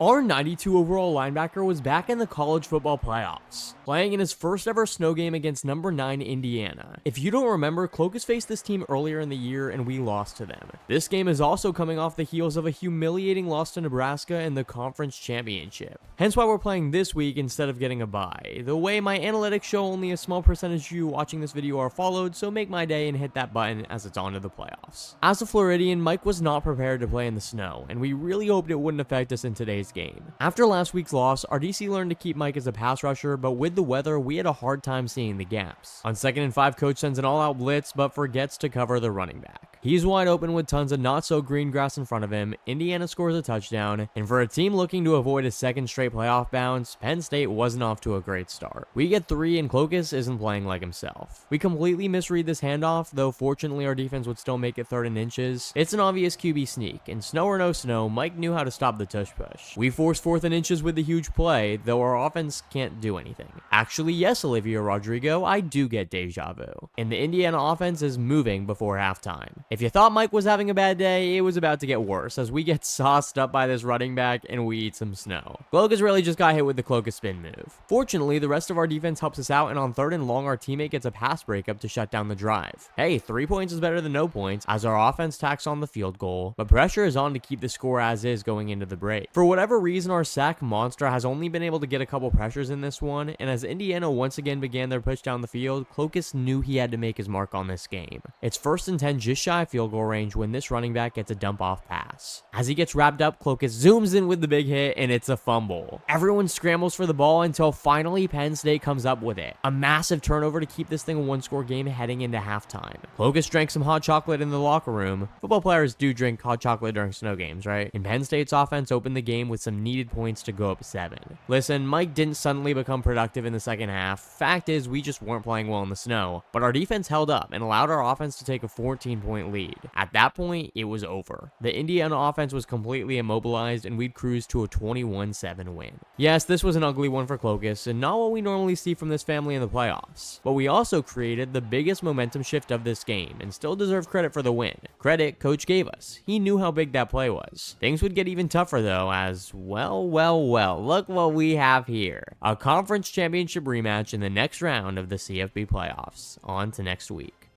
Our 92 overall linebacker was back in the college football playoffs, playing in his first ever snow game against number 9 Indiana. If you don't remember, Clokus faced this team earlier in the year and we lost to them. This game is also coming off the heels of a humiliating loss to Nebraska in the conference championship. Hence why we're playing this week instead of getting a bye. The way my analytics show, only a small percentage of you watching this video are followed, so make my day and hit that button as it's on to the playoffs. As a Floridian, Mike was not prepared to play in the snow, and we really hoped it wouldn't affect us in today's game. After last week's loss, our DC learned to keep Mike as a pass rusher, but with the weather, we had a hard time seeing the gaps. On 2nd and 5, coach sends an all-out blitz, but forgets to cover the running back. He's wide open with tons of not-so-green grass in front of him. Indiana scores a touchdown, and for a team looking to avoid a second straight playoff bounce, Penn State wasn't off to a great start. We get 3, and Clokus isn't playing like himself. We completely misread this handoff, though fortunately our defense would still make it 3rd and inches. It's an obvious QB sneak, and snow or no snow, Mike knew how to stop the tush-push. We force 4th and inches with the huge play, though our offense can't do anything. Actually, yes, Olivia Rodrigo, I do get deja vu. And the Indiana offense is moving before halftime. If you thought Mike was having a bad day, it was about to get worse as we get sauced up by this running back and we eat some snow. Clokus really just got hit with the Clokus spin move. Fortunately, the rest of our defense helps us out, and on 3rd and long, our teammate gets a pass breakup to shut down the drive. Hey, 3 points is better than no points as our offense tacks on the field goal, but pressure is on to keep the score as is going into the break. For whatever reason, our sack monster has only been able to get a couple pressures in this one, and as Indiana once again began their push down the field, Clokus knew he had to make his mark on this game. It's 1st and 10 just shy of field goal range when this running back gets a dump off pass. As he gets wrapped up, Clokus zooms in with the big hit, and it's a fumble. Everyone scrambles for the ball until finally Penn State comes up with it. A massive turnover to keep this thing a 1-score game heading into halftime. Clokus drank some hot chocolate in the locker room. Football players do drink hot chocolate during snow games, right? And Penn State's offense opened the game with some needed points to go up 7. Listen, Mike didn't suddenly become productive in the second half. Fact is, we just weren't playing well in the snow, but our defense held up and allowed our offense to take a 14-point lead. At that point, it was over. The Indiana offense was completely immobilized, and we'd cruised to a 21-7 win. Yes, this was an ugly one for Clokus, and not what we normally see from this family in the playoffs. But we also created the biggest momentum shift of this game, and still deserve credit for the win. Credit coach gave us. He knew how big that play was. Things would get even tougher though, as well, look what we have here. A conference championship rematch in the next round of the CFB playoffs. On to next week.